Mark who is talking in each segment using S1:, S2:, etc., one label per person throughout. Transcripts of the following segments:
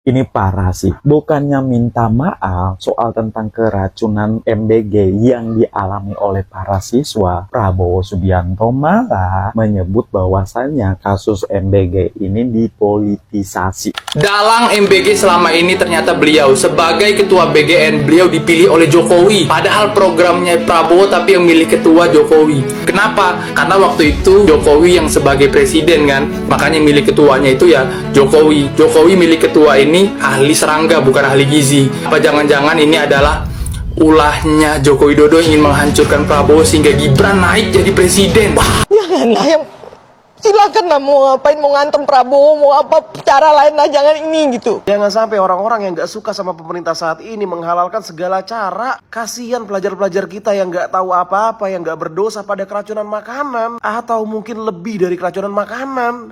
S1: Ini parah sih, bukannya minta maaf soal tentang keracunan MBG yang dialami oleh para siswa, Prabowo Subianto malah menyebut bahwasannya kasus MBG ini dipolitisasi.
S2: Dalang MBG selama ini ternyata beliau sebagai ketua BGN, beliau dipilih oleh Jokowi. Padahal programnya Prabowo tapi yang milih ketua Jokowi. Kenapa? Karena waktu itu Jokowi yang sebagai presiden kan, makanya milih ketuanya itu ya Jokowi. Jokowi milih ketua ini ahli serangga bukan ahli gizi. Apa jangan-jangan ini adalah ulahnya Joko Widodo ingin menghancurkan Prabowo sehingga Gibran naik jadi presiden.
S3: Janganlah yang silakan lah mau ngapain, mau ngantem Prabowo, mau apa cara lain lah, jangan ini gitu.
S4: Jangan sampai orang-orang yang gak suka sama pemerintah saat ini menghalalkan segala cara. Kasihan pelajar-pelajar kita yang gak tahu apa-apa, yang gak berdosa pada keracunan makanan, atau mungkin lebih dari keracunan makanan.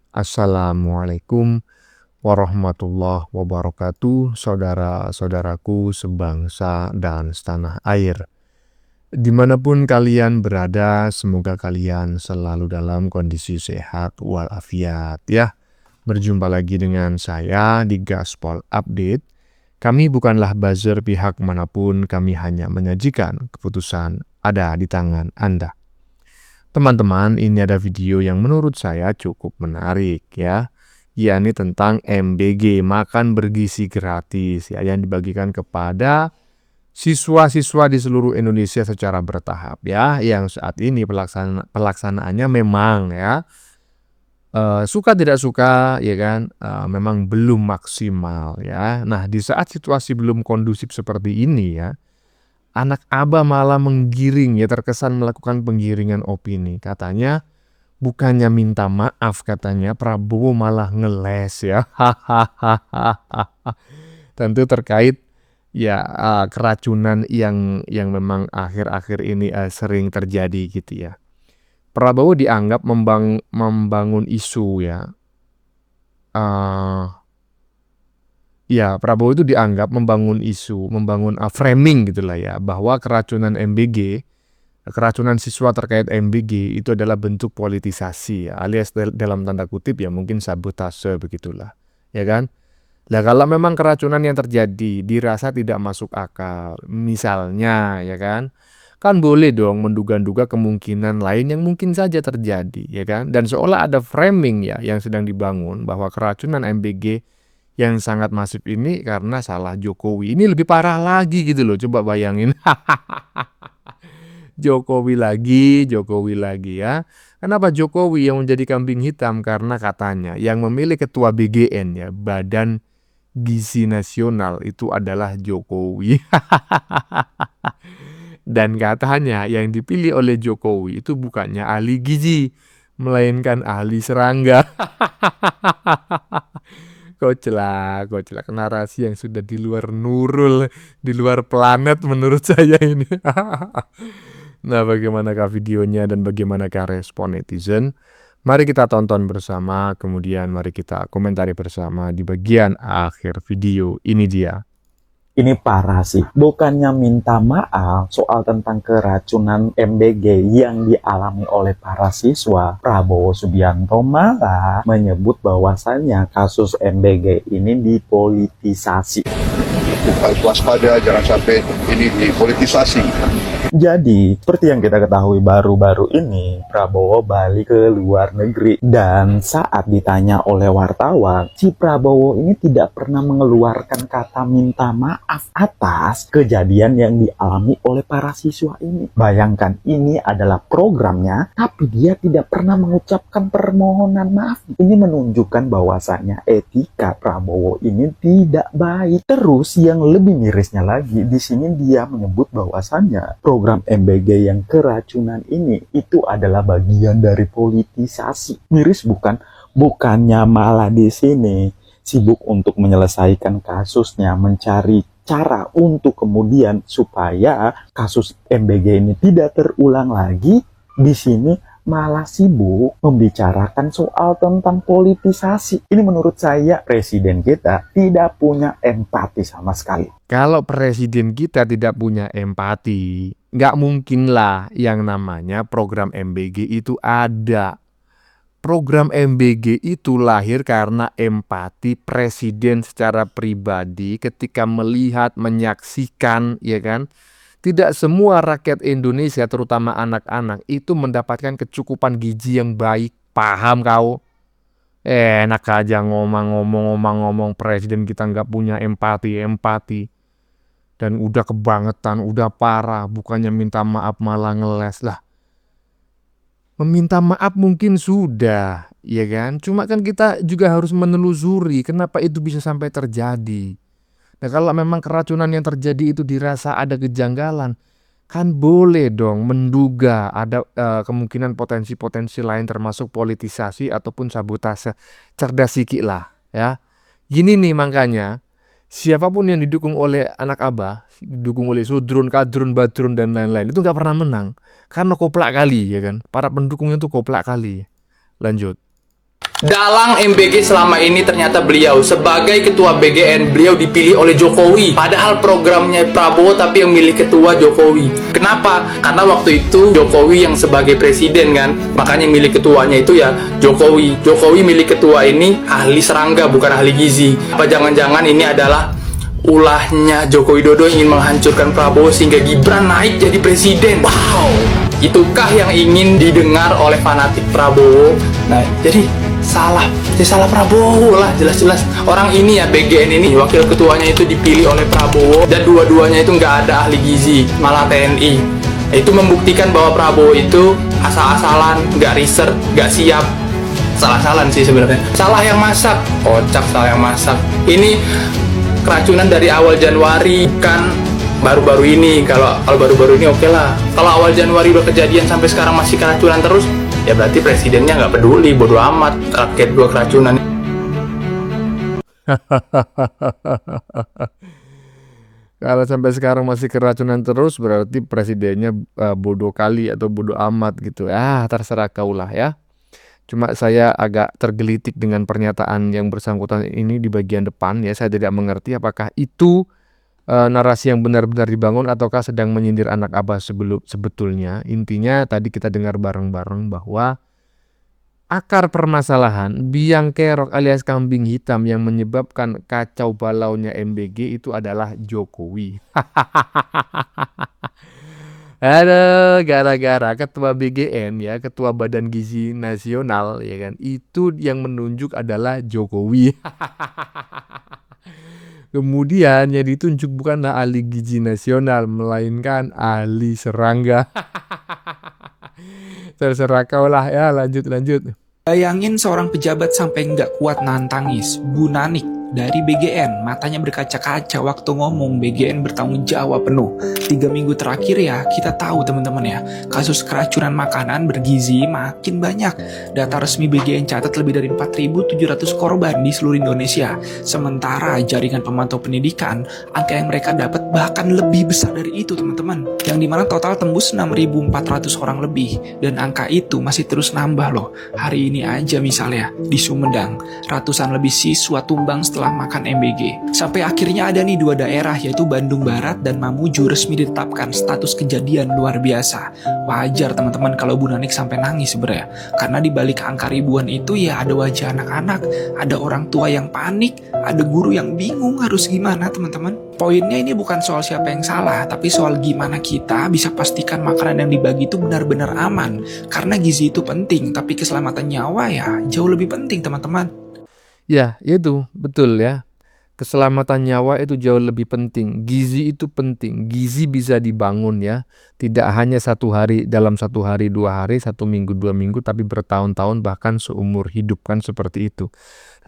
S5: Assalamualaikum warahmatullahi wabarakatuh, saudara-saudaraku sebangsa dan setanah air. Dimanapun kalian berada, semoga kalian selalu dalam kondisi sehat walafiat ya. Berjumpa lagi dengan saya di Gaspol Update. Kami bukanlah buzzer pihak manapun, kami hanya menyajikan keputusan ada di tangan Anda. Teman-teman, ini ada video yang menurut saya cukup menarik ya, yakni tentang MBG, makan bergizi gratis ya, yang dibagikan kepada siswa-siswa di seluruh Indonesia secara bertahap ya, yang saat ini pelaksanaannya memang ya, suka tidak suka ya kan, memang belum maksimal ya. Nah, di saat situasi belum kondusif seperti ini ya, anak Abah malah menggiring ya, terkesan melakukan penggiringan opini. Katanya bukannya minta maaf, katanya Prabowo malah ngeles ya. Tentu terkait ya keracunan yang memang akhir-akhir ini sering terjadi gitu ya. Prabowo dianggap membangun isu ya. Ya, Prabowo itu dianggap membangun isu, membangun framing gitulah ya, bahwa keracunan MBG, keracunan siswa terkait MBG itu adalah bentuk politisasi ya, alias dalam tanda kutip ya mungkin sabotase begitulah, ya kan? Nah, kalau memang keracunan yang terjadi dirasa tidak masuk akal, misalnya ya kan boleh dong menduga-duga kemungkinan lain yang mungkin saja terjadi, ya kan? Dan seolah ada framing ya yang sedang dibangun bahwa keracunan MBG yang sangat masif ini karena salah Jokowi. Ini lebih parah lagi gitu loh, coba bayangin. Jokowi lagi ya. Kenapa Jokowi yang menjadi kambing hitam? Karena katanya yang memilih ketua BGN ya, Badan Gizi Nasional, itu adalah Jokowi. Dan katanya yang dipilih oleh Jokowi itu bukannya ahli gizi, melainkan ahli serangga. Koclak narasi yang sudah di luar nurul, di luar planet menurut saya ini. Nah, bagaimanakah videonya dan bagaimanakah respon netizen? Mari kita tonton bersama, kemudian mari kita komentari bersama di bagian akhir video. Ini dia.
S1: Ini parah sih, bukannya minta maaf soal tentang keracunan MBG yang dialami oleh para siswa, Prabowo Subianto malah menyebut bahwasannya kasus MBG ini dipolitisasi.
S6: Harus waspada, jangan sampai ini dipolitisasi.
S1: Jadi, seperti yang kita ketahui baru-baru ini, Prabowo balik ke luar negeri. Dan saat ditanya oleh wartawan, si Prabowo ini tidak pernah mengeluarkan kata minta maaf atas kejadian yang dialami oleh para siswa ini. Bayangkan, ini adalah programnya, tapi dia tidak pernah mengucapkan permohonan maaf. Ini menunjukkan bahwasannya etika Prabowo ini tidak baik. Terus yang lebih mirisnya lagi, di sini dia menyebut bahwasannya program MBG yang keracunan ini itu adalah bagian dari politisasi. Miris bukan? Bukannya malah di sini sibuk untuk menyelesaikan kasusnya, mencari cara untuk kemudian supaya kasus MBG ini tidak terulang lagi. Di sini malah sibuk membicarakan soal tentang politisasi. Ini menurut saya presiden kita tidak punya empati sama sekali.
S5: Kalau presiden kita tidak punya empati, nggak mungkin lah yang namanya program MBG itu ada. Program MBG itu lahir karena empati presiden secara pribadi ketika melihat, menyaksikan, ya kan? Tidak semua rakyat Indonesia, terutama anak-anak, itu mendapatkan kecukupan gizi yang baik. Paham kau? Enak aja ngomong presiden kita nggak punya empati. Dan udah kebangetan, udah parah. Bukannya minta maaf malah ngeles lah. Meminta maaf mungkin sudah, ya kan? Cuma kan kita juga harus menelusuri kenapa itu bisa sampai terjadi. Nah, kalau memang keracunan yang terjadi itu dirasa ada kejanggalan, kan boleh dong menduga ada kemungkinan potensi-potensi lain termasuk politisasi ataupun sabotase. Cerdas sikit lah, ya. Gini nih makanya, siapapun yang didukung oleh anak abah, didukung oleh Sudrun, Kadrun, Badrun, dan lain-lain, itu nggak pernah menang. Karena koplak kali, ya kan? Para pendukungnya itu koplak kali. Lanjut.
S2: Dalang MBG selama ini ternyata beliau sebagai ketua BGN, beliau dipilih oleh Jokowi. Padahal programnya Prabowo tapi yang milih ketua Jokowi. Kenapa? Karena waktu itu Jokowi yang sebagai presiden kan, makanya milih ketuanya itu ya Jokowi. Jokowi milih ketua ini ahli serangga bukan ahli gizi. Apa jangan-jangan ini adalah ulahnya Joko Widodo ingin menghancurkan Prabowo sehingga Gibran naik jadi presiden. Wow, itukah yang ingin didengar oleh fanatik Prabowo? Nah, jadi salah Prabowo lah, jelas-jelas. Orang ini ya, BGN ini, wakil ketuanya itu dipilih oleh Prabowo, dan dua-duanya itu nggak ada ahli gizi, malah TNI. Itu membuktikan bahwa Prabowo itu asal-asalan, nggak riset, nggak siap. Salah-salan sih sebenarnya. Salah yang masak, kocak salah yang masak. Ini keracunan dari awal Januari, kan baru-baru ini. Kalau baru-baru ini oke lah. Kalau awal Januari udah kejadian sampai sekarang masih keracunan terus, ya berarti presidennya nggak peduli, bodo amat rakyat gua keracunan.
S5: Kalau sampai sekarang masih keracunan terus, berarti presidennya bodoh kali atau bodoh amat gitu. Terserah kau lah ya. Cuma saya agak tergelitik dengan pernyataan yang bersangkutan ini di bagian depan ya. Saya tidak mengerti apakah itu narasi yang benar-benar dibangun ataukah sedang menyindir anak abah sebetulnya. Intinya tadi kita dengar bareng-bareng bahwa akar permasalahan biang kerok alias kambing hitam yang menyebabkan kacau balaunya MBG itu adalah Jokowi. Ada gara-gara ketua BGN ya, ketua Badan Gizi Nasional ya kan, itu yang menunjuk adalah Jokowi. Kemudian yang ditunjuk bukanlah ahli gizi nasional, melainkan ahli serangga. Terserah kau lah ya, lanjut.
S7: Bayangin seorang pejabat sampai nggak kuat nahan tangis, Bu Nanik dari BGN, matanya berkaca-kaca waktu ngomong BGN bertanggung jawab penuh. 3 minggu terakhir ya, kita tahu teman-teman ya, kasus keracunan makanan bergizi makin banyak. Data resmi BGN catat lebih dari 4.700 korban di seluruh Indonesia. Sementara jaringan pemantau pendidikan, angka yang mereka dapat bahkan lebih besar dari itu teman-teman. Yang dimana total tembus 6.400 orang lebih. Dan angka itu masih terus nambah loh. Hari ini aja misalnya, di Sumedang, ratusan lebih siswa tumbang setelah makan MBG. Sampai akhirnya ada nih 2 daerah yaitu Bandung Barat dan Mamuju resmi ditetapkan status kejadian luar biasa. Wajar teman-teman kalau Bu Nanik sampai nangis sebenarnya. Karena di balik angka ribuan itu ya ada wajah anak-anak, ada orang tua yang panik, ada guru yang bingung harus gimana teman-teman. Poinnya ini bukan soal siapa yang salah, tapi soal gimana kita bisa pastikan makanan yang dibagi itu benar-benar aman. Karena gizi itu penting, tapi keselamatan nyawa ya jauh lebih penting teman-teman.
S5: Ya, itu betul ya. Keselamatan nyawa itu jauh lebih penting. Gizi itu penting. Gizi bisa dibangun ya. Tidak hanya dalam 1 hari, 2 hari, 1 minggu, 2 minggu, tapi bertahun-tahun bahkan seumur hidup kan seperti itu.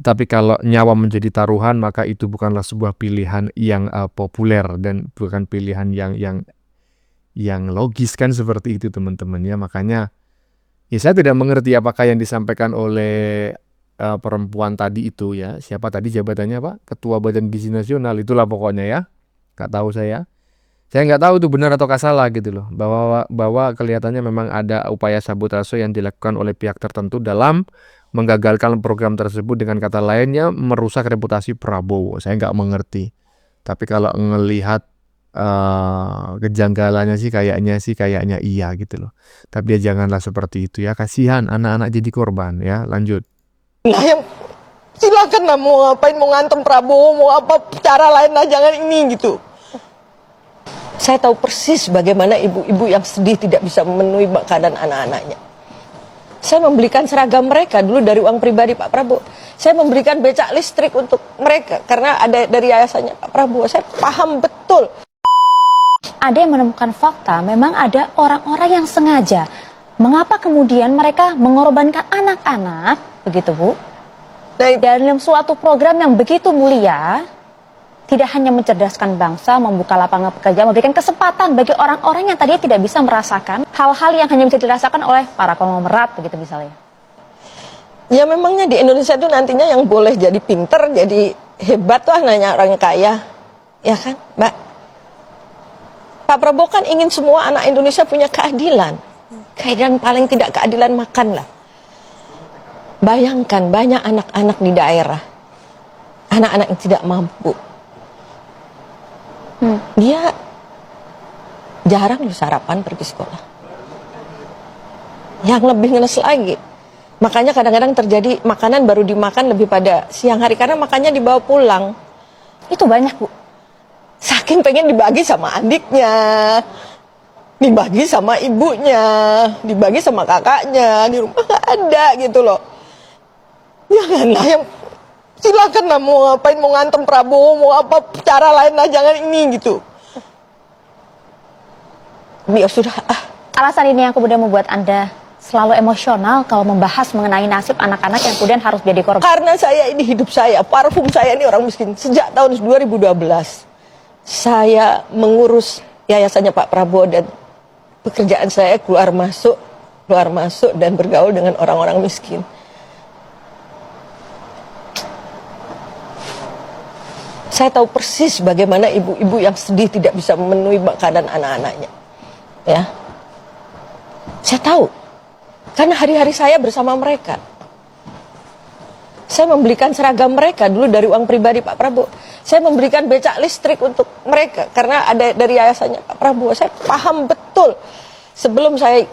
S5: Tetapi kalau nyawa menjadi taruhan, maka itu bukanlah sebuah pilihan yang populer dan bukan pilihan yang logis kan seperti itu teman-teman ya. Makanya ya saya tidak mengerti apakah yang disampaikan oleh perempuan tadi itu ya, siapa tadi jabatannya Pak? Ketua Badan Gizi Nasional, itulah pokoknya ya. Nggak tahu saya nggak tahu itu benar atau salah gitu loh, bahwa kelihatannya memang ada upaya sabotase yang dilakukan oleh pihak tertentu dalam menggagalkan program tersebut, dengan kata lainnya merusak reputasi Prabowo. Saya nggak mengerti, tapi kalau ngelihat kejanggalannya sih kayaknya iya gitu loh. Tapi ya janganlah seperti itu ya, kasihan anak-anak jadi korban ya. Lanjut.
S3: Nah, yang silakan lah mau ngapain, mau ngantem Prabowo, mau apa cara lain lah, jangan ini gitu. Saya tahu persis bagaimana ibu-ibu yang sedih tidak bisa memenuhi makanan anak-anaknya. Saya membelikan seragam mereka dulu dari uang pribadi Pak Prabowo. Saya memberikan becak listrik untuk mereka karena ada dari yayasannya Pak Prabowo. Saya paham betul.
S8: Ada yang menemukan fakta, memang ada orang-orang yang sengaja. Mengapa kemudian mereka mengorbankan anak-anak, begitu Bu? Dalam suatu program yang begitu mulia, tidak hanya mencerdaskan bangsa, membuka lapangan pekerjaan, memberikan kesempatan bagi orang-orang yang tadinya tidak bisa merasakan hal-hal yang hanya bisa dirasakan oleh para konglomerat, begitu misalnya.
S3: Ya memangnya di Indonesia itu nantinya yang boleh jadi pinter, jadi hebat lah nanya orang kaya. Ya kan, Mbak? Pak Prabowo kan ingin semua anak Indonesia punya keadilan. Keadilan paling tidak keadilan makan lah. Bayangkan banyak anak-anak di daerah, anak-anak yang tidak mampu. Dia jarang loh sarapan pergi sekolah. Yang lebih ngenes lagi, makanya kadang-kadang terjadi makanan baru dimakan lebih pada siang hari karena makannya dibawa pulang.
S8: Itu banyak Bu.
S3: Saking pengen dibagi sama adiknya, dibagi sama ibunya, dibagi sama kakaknya, di rumah nggak ada gitu loh. Janganlah yang silakan lah mau ngapain, mau ngantem Prabowo, mau apa cara lain lah, jangan ini gitu. Ya sudah.
S8: Alasan ini yang kemudian membuat Anda selalu emosional kalau membahas mengenai nasib anak-anak yang kemudian harus jadi korban.
S3: Karena saya ini hidup saya, parfum saya ini orang miskin. Sejak tahun 2012 saya mengurus yayasannya Pak Prabowo dan pekerjaan saya keluar masuk dan bergaul dengan orang-orang miskin. Saya tahu persis bagaimana ibu-ibu yang sedih tidak bisa memenuhi makanan anak-anaknya. Ya. Saya tahu. Karena hari-hari saya bersama mereka. Saya membelikan seragam mereka dulu dari uang pribadi Pak Prabowo. Saya memberikan becak listrik untuk mereka karena ada dari yayasannya Pak Prabowo. Saya paham betul. Sebelum saya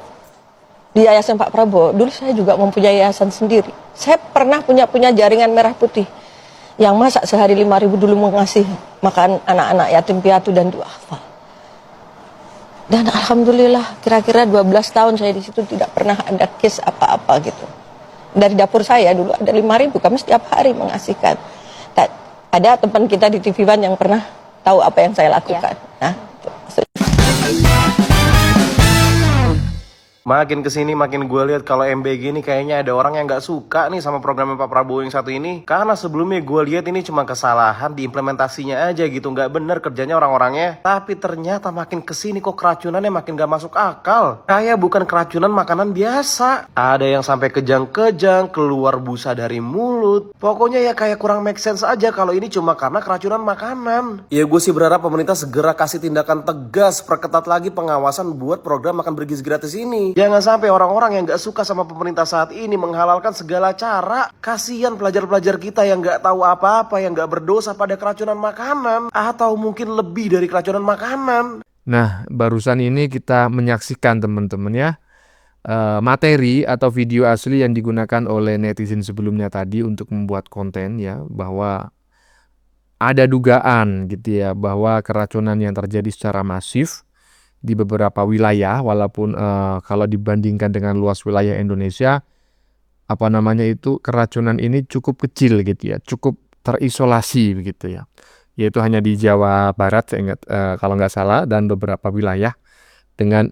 S3: di yayasan Pak Prabowo, dulu saya juga mempunyai yayasan sendiri. Saya pernah punya jaringan merah putih yang masak sehari 5.000 dulu mengasih makan anak-anak yatim piatu dan duafa. Dan alhamdulillah kira-kira 12 tahun saya di situ tidak pernah ada case apa-apa gitu. Dari dapur saya dulu ada 5.000, kami setiap hari mengasihkan. Ada teman kita di TV One yang pernah tahu apa yang saya lakukan. Nah, itu.
S4: Makin kesini makin gue lihat kalau MBG ini kayaknya ada orang yang nggak suka nih sama programnya Pak Prabowo yang satu ini. Karena sebelumnya gue lihat ini cuma kesalahan di implementasinya aja gitu, nggak bener kerjanya orang-orangnya. Tapi ternyata makin kesini kok keracunannya makin gak masuk akal. Kayak bukan keracunan makanan biasa. Ada yang sampai kejang-kejang, keluar busa dari mulut. Pokoknya ya kayak kurang make sense aja kalau ini cuma karena keracunan makanan. Ya gue sih berharap pemerintah segera kasih tindakan tegas, perketat lagi pengawasan buat program makan bergizi gratis ini. Jangan sampai orang-orang yang gak suka sama pemerintah saat ini menghalalkan segala cara. Kasihan pelajar-pelajar kita yang gak tahu apa-apa, yang gak berdosa pada keracunan makanan. Atau mungkin lebih dari keracunan makanan.
S5: Nah, barusan ini kita menyaksikan teman-teman ya, materi atau video asli yang digunakan oleh netizen sebelumnya tadi untuk membuat konten ya, bahwa ada dugaan gitu ya, bahwa keracunan yang terjadi secara masif di beberapa wilayah, walaupun kalau dibandingkan dengan luas wilayah Indonesia, keracunan ini cukup kecil gitu ya, cukup terisolasi begitu ya, yaitu hanya di Jawa Barat saya ingat kalau nggak salah, dan beberapa wilayah dengan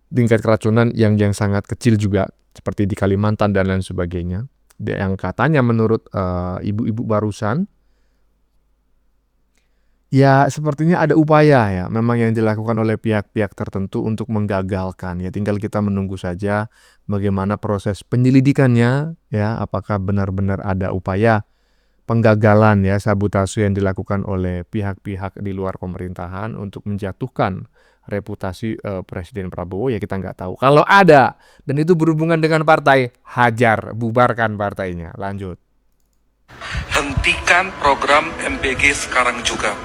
S5: tingkat keracunan yang sangat kecil juga seperti di Kalimantan dan lain sebagainya. Yang katanya menurut ibu-ibu barusan, ya sepertinya ada upaya ya memang yang dilakukan oleh pihak-pihak tertentu untuk menggagalkan ya, tinggal kita menunggu saja bagaimana proses penyelidikannya ya, apakah benar-benar ada upaya penggagalan ya, sabotase yang dilakukan oleh pihak-pihak di luar pemerintahan untuk menjatuhkan reputasi Presiden Prabowo, ya kita nggak tahu. Kalau ada dan itu berhubungan dengan partai, hajar, bubarkan partainya. Lanjut.
S9: Hentikan program MBG sekarang juga.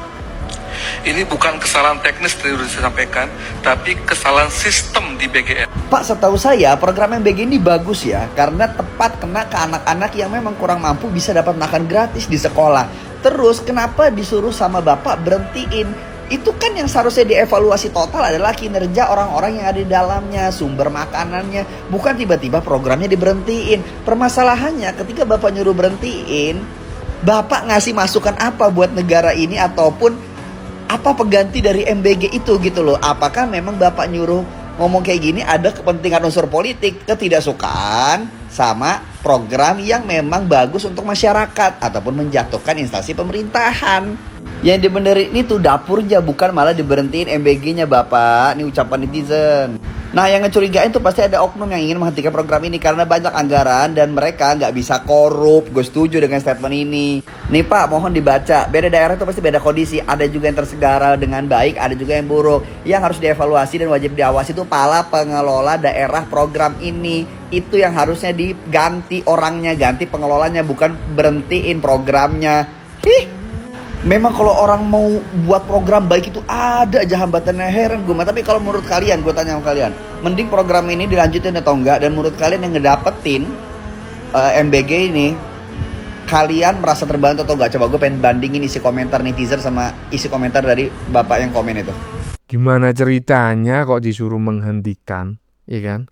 S9: ini bukan kesalahan teknis tadi sudah disampaikan, tapi kesalahan sistem di BGN.
S10: Pak, setahu saya program MBG ini bagus ya, karena tepat kena ke anak-anak yang memang kurang mampu bisa dapat makan gratis di sekolah. Terus kenapa disuruh sama Bapak berhentiin? Itu kan yang seharusnya dievaluasi total adalah kinerja orang-orang yang ada di dalamnya, sumber makanannya, bukan tiba-tiba programnya diberhentiin. Permasalahannya ketika Bapak nyuruh berhentiin, Bapak ngasih masukan apa buat negara ini ataupun apa pengganti dari MBG itu gitu loh. Apakah memang Bapak nyuruh ngomong kayak gini ada kepentingan unsur politik, ketidaksukaan sama program yang memang bagus untuk masyarakat ataupun menjatuhkan instansi pemerintahan? Yang dibenerin itu dapurnya, bukan malah diberhentiin MBG-nya Bapak. Ini ucapan netizen. Nah, yang ngecurigain tuh pasti ada oknum yang ingin menghentikan program ini karena banyak anggaran dan mereka nggak bisa korup. Gue setuju dengan statement ini. Nih Pak, mohon dibaca. Beda daerah itu pasti beda kondisi. Ada juga yang tersegar dengan baik, ada juga yang buruk. Yang harus dievaluasi dan wajib diawasi itu pala pengelola daerah program ini. Itu yang harusnya diganti orangnya, ganti pengelolanya, bukan berhentiin programnya. Memang kalau orang mau buat program baik itu ada aja hambatannya, heran gue. Tapi kalau menurut kalian, gue tanya sama kalian, mending program ini dilanjutin atau enggak? Dan menurut kalian yang ngedapetin MBG ini, kalian merasa terbantu atau enggak? Coba gue pengen bandingin isi komentar netizen sama isi komentar dari Bapak yang komen itu.
S5: Gimana ceritanya kok disuruh menghentikan, ya kan?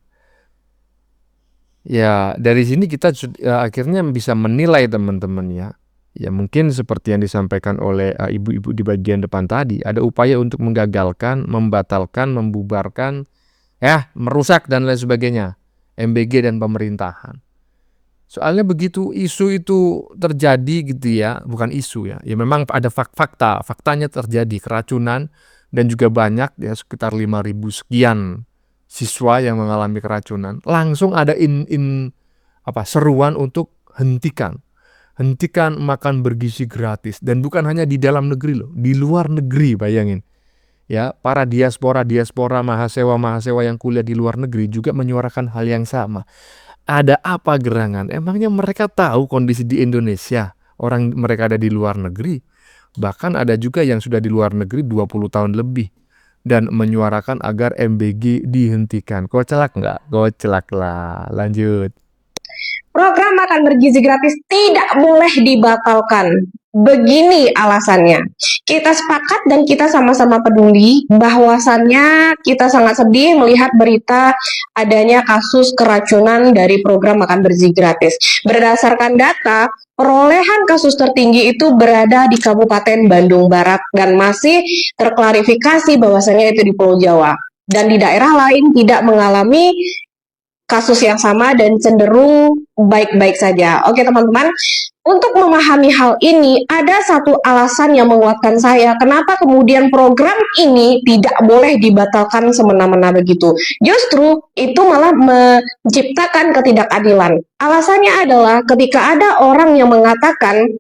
S5: Ya, dari sini kita akhirnya bisa menilai teman-teman ya. Ya mungkin seperti yang disampaikan oleh ibu-ibu di bagian depan tadi, ada upaya untuk menggagalkan, membatalkan, membubarkan, merusak dan lain sebagainya MBG dan pemerintahan. Soalnya begitu isu itu terjadi gitu ya, bukan isu ya, ya memang ada faktanya terjadi keracunan dan juga banyak ya sekitar 5.000 sekian siswa yang mengalami keracunan. Langsung ada seruan untuk hentikan makan bergizi gratis, dan bukan hanya di dalam negeri loh, di luar negeri bayangin. Ya, para diaspora mahasiswa yang kuliah di luar negeri juga menyuarakan hal yang sama. Ada apa gerangan? Emangnya mereka tahu kondisi di Indonesia? Orang mereka ada di luar negeri. Bahkan ada juga yang sudah di luar negeri 20 tahun lebih dan menyuarakan agar MBG dihentikan. Kocak nggak? Kocak lah. Lanjut.
S11: Program makan bergizi gratis tidak boleh dibatalkan. Begini alasannya. Kita sepakat dan kita sama-sama peduli bahwasannya kita sangat sedih melihat berita adanya kasus keracunan dari program makan bergizi gratis. Berdasarkan data, perolehan kasus tertinggi itu berada di Kabupaten Bandung Barat dan masih terklarifikasi bahwasannya itu di Pulau Jawa. Dan di daerah lain tidak mengalami kasus yang sama dan cenderung baik-baik saja. Oke teman-teman, untuk memahami hal ini ada satu alasan yang menguatkan saya kenapa kemudian program ini tidak boleh dibatalkan semena-mena begitu. Justru itu malah menciptakan ketidakadilan. Alasannya adalah ketika ada orang yang mengatakan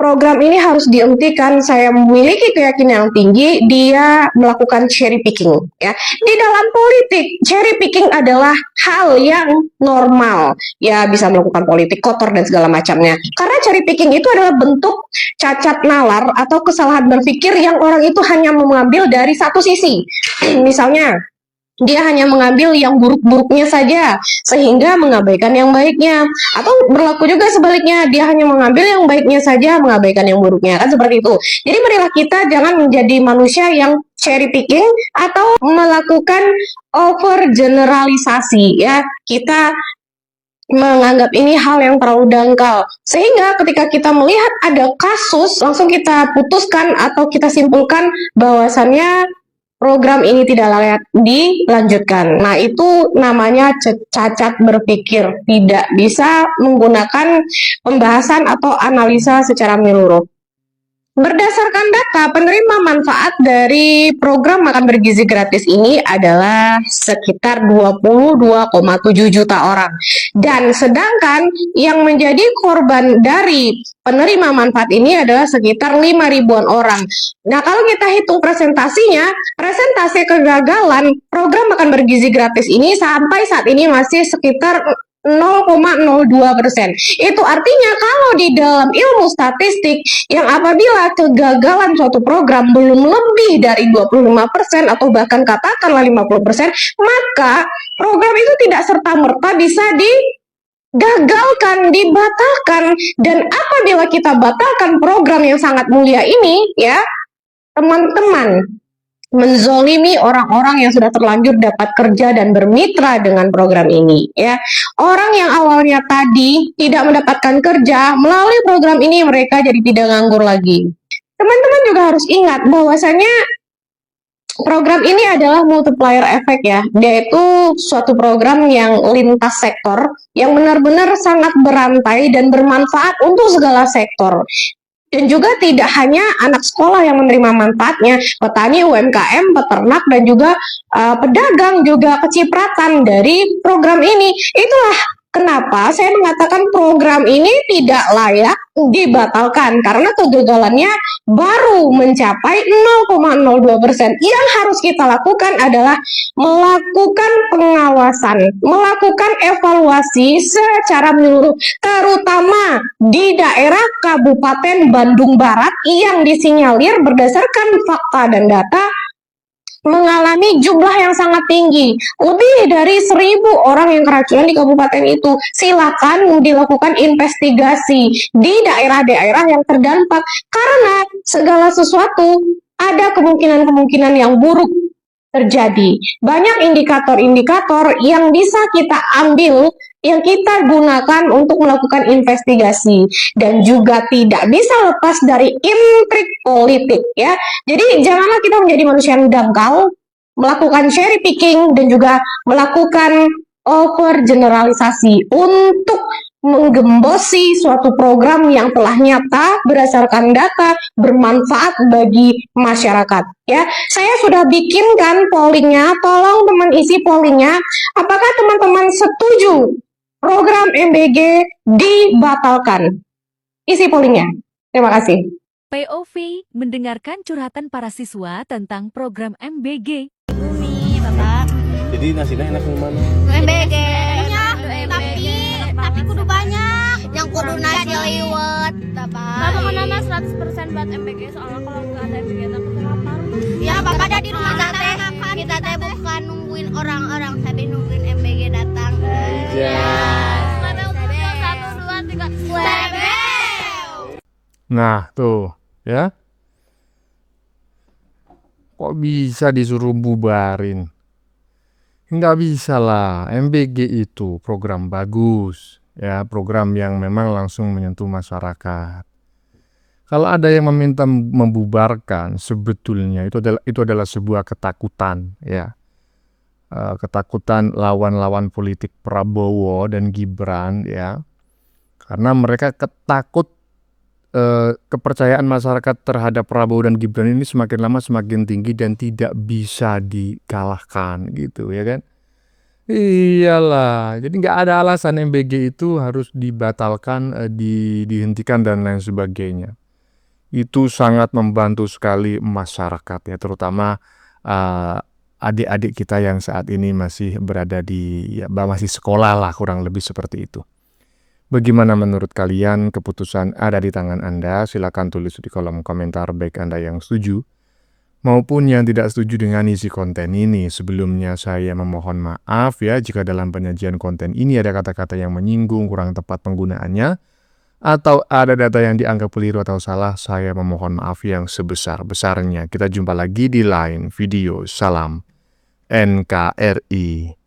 S11: program ini harus dihentikan, saya memiliki keyakinan yang tinggi dia melakukan cherry picking ya. Di dalam politik, cherry picking adalah hal yang normal. Ya bisa melakukan politik kotor dan segala macamnya. Karena cherry picking itu adalah bentuk cacat nalar atau kesalahan berpikir yang orang itu hanya mengambil dari satu sisi. Misalnya dia hanya mengambil yang buruk-buruknya saja, sehingga mengabaikan yang baiknya. Atau berlaku juga sebaliknya, dia hanya mengambil yang baiknya saja, mengabaikan yang buruknya. Kan seperti itu. Jadi marilah kita jangan menjadi manusia yang cherry picking atau melakukan over generalisasi ya. Kita menganggap ini hal yang terlalu dangkal. Sehingga ketika kita melihat ada kasus, langsung kita putuskan atau kita simpulkan bahwasannya program ini tidak layak dilanjutkan. Nah, itu namanya cacat berpikir. Tidak bisa menggunakan pembahasan atau analisa secara menyeluruh. Berdasarkan data, penerima manfaat dari program makan bergizi gratis ini adalah sekitar 22,7 juta orang. Dan sedangkan yang menjadi korban dari penerima manfaat ini adalah sekitar 5.000-an orang. Nah, kalau kita hitung presentasinya, presentasi kegagalan program makan bergizi gratis ini sampai saat ini masih sekitar 0,02%. Itu artinya kalau di dalam ilmu statistik yang apabila kegagalan suatu program belum lebih dari 25% atau bahkan katakanlah 50%, maka program itu tidak serta-merta bisa digagalkan, dibatalkan. Dan apabila kita batalkan program yang sangat mulia ini, ya, teman-teman, menzolimi orang-orang yang sudah terlanjur dapat kerja dan bermitra dengan program ini, ya. Orang yang awalnya tadi tidak mendapatkan kerja, melalui program ini mereka jadi tidak nganggur lagi. Teman-teman juga harus ingat bahwasanya program ini adalah multiplier effect, ya, yaitu suatu program yang lintas sektor, yang benar-benar sangat berantai dan bermanfaat untuk segala sektor. Dan juga tidak hanya anak sekolah yang menerima manfaatnya, petani, UMKM, peternak, dan juga pedagang juga kecipratan dari program ini. Itulah kenapa saya mengatakan program ini tidak layak dibatalkan, karena kegagalannya baru mencapai 0,02%. Yang harus kita lakukan adalah melakukan pengawasan, melakukan evaluasi secara menyeluruh, terutama di daerah Kabupaten Bandung Barat yang disinyalir berdasarkan fakta dan data mengalami jumlah yang sangat tinggi, lebih dari 1.000 orang yang keracunan di kabupaten itu. Silakan dilakukan investigasi di daerah-daerah yang terdampak, karena segala sesuatu ada kemungkinan-kemungkinan yang buruk terjadi. Banyak indikator-indikator yang bisa kita ambil, yang kita gunakan untuk melakukan investigasi, dan juga tidak bisa lepas dari intrik politik, ya. Jadi janganlah kita menjadi manusia yang dangkal, melakukan cherry picking dan juga melakukan overgeneralisasi untuk menggembosi suatu program yang telah nyata berdasarkan data bermanfaat bagi masyarakat, ya. Saya sudah bikinkan pollingnya, tolong teman isi pollingnya. Apakah teman-teman setuju program MBG dibatalkan? Isi pollingnya. Terima kasih.
S12: POV mendengarkan curhatan para siswa tentang program MBG.
S13: Bapak.
S14: Jadi nasinya enak yang mana?
S13: MBG. Tapi kudu banyak. Yang kudu nasi liwet, Bapak.
S15: Bapak mau nama 100% buat MBG, soalnya kalau nggak ada MBG takut lapar.
S13: Ya, Bapak ada di rumah kita teh bukan nungguin orang-orang, tapi nungguin MBG datang.
S14: Ya.
S5: Nah, tuh, ya. Kok bisa disuruh bubarin? Nggak bisa lah, MBG itu program bagus, ya, program yang memang langsung menyentuh masyarakat. Kalau ada yang meminta membubarkan, sebetulnya itu adalah sebuah ketakutan, ya. Ketakutan lawan-lawan politik Prabowo dan Gibran, ya. Karena mereka takut kepercayaan masyarakat terhadap Prabowo dan Gibran ini semakin lama semakin tinggi dan tidak bisa dikalahkan, gitu, ya kan? Iyalah, jadi nggak ada alasan MBG itu harus dibatalkan, dihentikan dan lain sebagainya. Itu sangat membantu sekali masyarakat, ya, terutama adik-adik kita yang saat ini masih berada masih sekolah lah, kurang lebih seperti itu. Bagaimana menurut kalian? Keputusan ada di tangan Anda. Silakan tulis di kolom komentar, baik Anda yang setuju maupun yang tidak setuju dengan isi konten ini. Sebelumnya saya memohon maaf, ya, jika dalam penyajian konten ini ada kata-kata yang menyinggung, kurang tepat penggunaannya, atau ada data yang dianggap keliru atau salah. Saya memohon maaf yang sebesar-besarnya. Kita jumpa lagi di lain video. Salam NKRI.